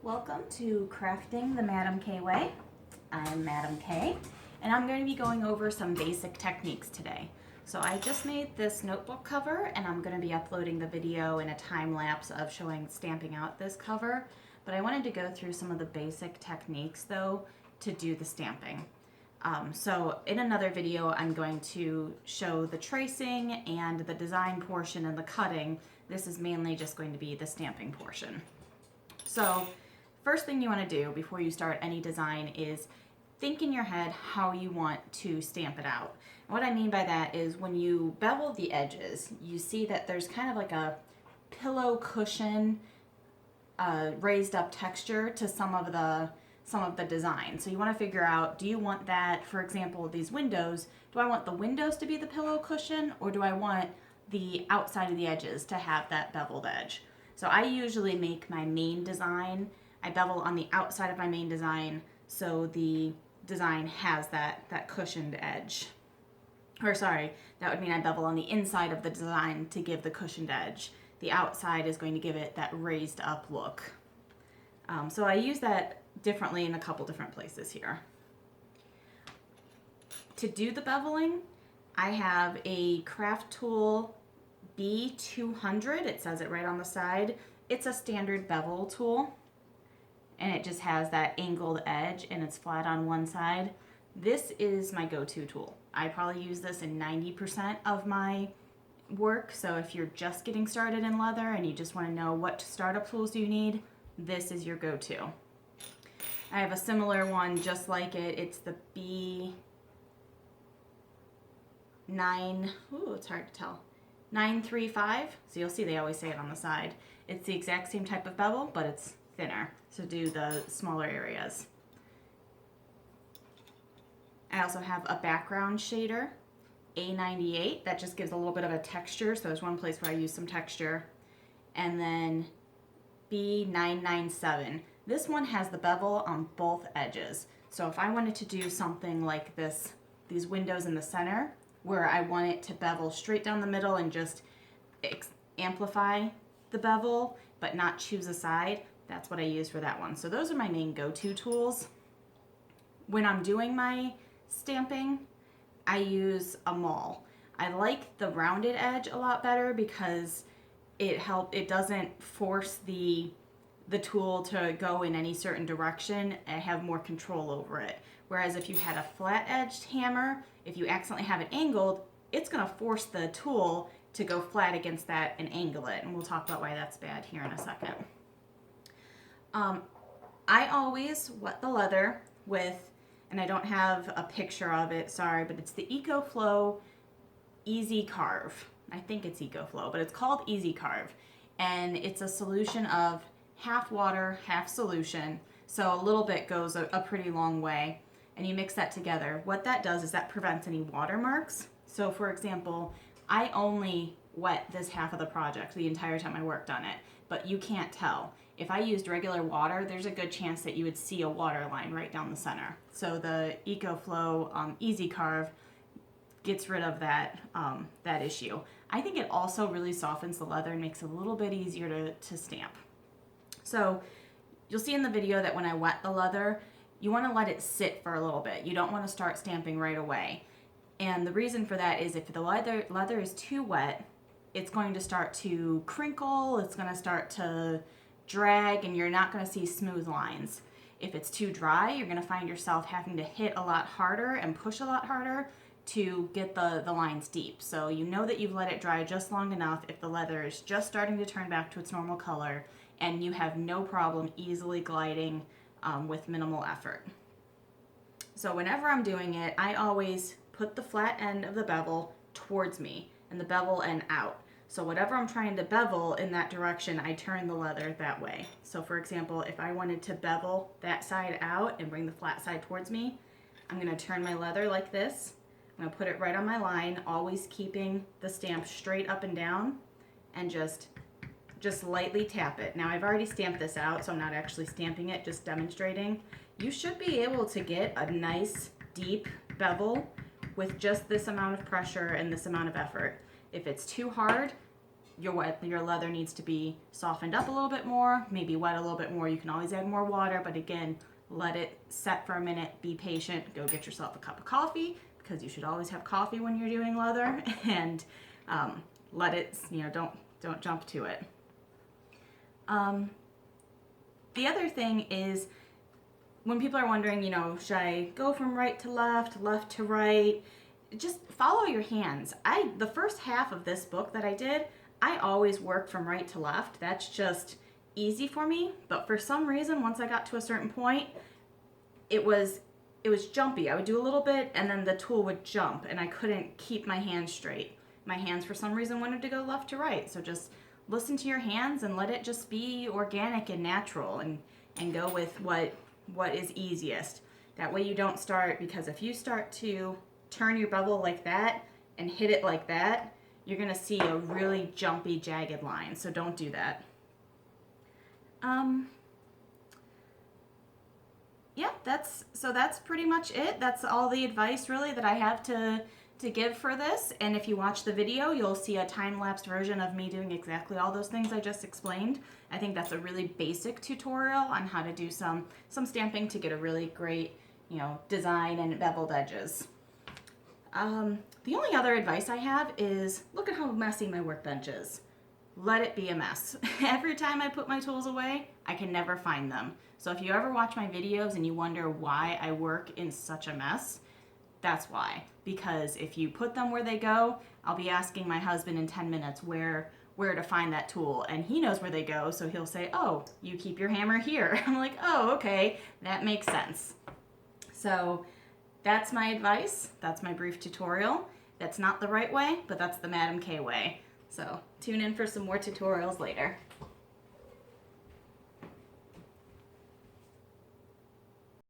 Welcome to Crafting the Madam K Way. I'm Madam K, and I'm going to be going over some basic techniques today. So I just made this notebook cover, and I'm going to be uploading the video in a time lapse of showing stamping out this cover. But I wanted to go through some of the basic techniques though to do the stamping. So in another video, I'm going to show the tracing and the design portion and the cutting. This is mainly just going to be the stamping portion. So first thing you want to do before you start any design is think in your head how you want to stamp it out. And what I mean by that is when you bevel the edges, you see that there's kind of like a pillow cushion raised up texture to some of the design. So you want to figure out, do you want that, for example, these windows, do I want the windows to be the pillow cushion, or do I want the outside of the edges to have that beveled edge? So I usually make my main design, I bevel on the outside of my main design so the design has that cushioned edge. Or sorry, that would mean I bevel on the inside of the design to give the cushioned edge. The outside is going to give it that raised up look. So I use that differently in a couple different places here. To do the beveling, I have a craft tool B200, it says it right on the side. It's a standard bevel tool, and it just has that angled edge and it's flat on one side. This is my go-to tool. I probably use this in 90% of my work, so if you're just getting started in leather and you just want to know what startup tools you need, this is your go-to. I have a similar one just like it. It's the B9, it's hard to tell, 935, so you'll see they always say it on the side. It's the exact same type of bevel, but it's thinner, so do the smaller areas. I also have a background shader, A98, that just gives a little bit of a texture, so there's one place where I use some texture. And then B997. This one has the bevel on both edges. So if I wanted to do something like this, these windows in the center, where I want it to bevel straight down the middle and just amplify the bevel, but not choose a side, that's what I use for that one. So those are my main go-to tools. When I'm doing my stamping, I use a maul. I like the rounded edge a lot better because it doesn't force the tool to go in any certain direction. I have more control over it. Whereas if you had a flat-edged hammer, if you accidentally have it angled, it's going to force the tool to go flat against that and angle it. And we'll talk about why that's bad here in a second. I always wet the leather with, and I don't have a picture of it, sorry, but it's the Eco-flo Easy Carve. I think it's Eco-flo, but it's called Easy Carve. And it's a solution of half water, half solution. So a little bit goes a pretty long way. And you mix that together. What that does is that prevents any watermarks. So for example, I only wet this half of the project the entire time I worked on it, but you can't tell. If I used regular water, there's a good chance that you would see a water line right down the center. So the Eco-flo Easy Carve gets rid of that issue. I think it also really softens the leather and makes it a little bit easier to stamp. So you'll see in the video that when I wet the leather, you want to let it sit for a little bit. You don't want to start stamping right away. And the reason for that is if the leather is too wet, it's going to start to crinkle, it's going to start to drag, and you're not going to see smooth lines. If it's too dry, you're going to find yourself having to hit a lot harder and push a lot harder to get the lines deep. So you know that you've let it dry just long enough if the leather is just starting to turn back to its normal color, and you have no problem easily gliding with minimal effort. So whenever I'm doing it, I always put the flat end of the bevel towards me and the bevel end out. So whatever I'm trying to bevel in that direction, I turn the leather that way. So for example, if I wanted to bevel that side out and bring the flat side towards me, I'm going to turn my leather like this. I'm going to put it right on my line, always keeping the stamp straight up and down, and just lightly tap it. Now I've already stamped this out, so I'm not actually stamping it, just demonstrating. You should be able to get a nice deep bevel with just this amount of pressure and this amount of effort. If it's too hard, your leather needs to be softened up a little bit more, maybe wet a little bit more. You can always add more water, but again, let it set for a minute, be patient, go get yourself a cup of coffee, because you should always have coffee when you're doing leather, and let it, don't jump to it. The other thing is, when people are wondering, should I go from right to left to right, just follow your hands. The first half of this book that I did, I always worked from right to left. That's just easy for me. But for some reason, once I got to a certain point, it was jumpy. I would do a little bit and then the tool would jump and I couldn't keep my hands straight. My hands for some reason wanted to go left to right. So just listen to your hands and let it just be organic and natural, and go with what is easiest. That way you don't start, because if you start to turn your bevel like that and hit it like that, you're gonna see a really jumpy, jagged line. So don't do that. Yeah, that's pretty much it. That's all the advice really that I have to give for this. And if you watch the video, you'll see a time-lapse version of me doing exactly all those things I just explained. I think that's a really basic tutorial on how to do some stamping to get a really great, design and beveled edges. The only other advice I have is, look at how messy my workbench is. Let it be a mess. Every time I put my tools away, I can never find them. So if you ever watch my videos and you wonder why I work in such a mess, that's why. Because if you put them where they go, I'll be asking my husband in 10 minutes where to find that tool, and he knows where they go, so he'll say, oh, you keep your hammer here. I'm like, oh, okay, that makes sense. So that's my advice. That's my brief tutorial. That's not the right way, but that's the Madam K way. So tune in for some more tutorials later.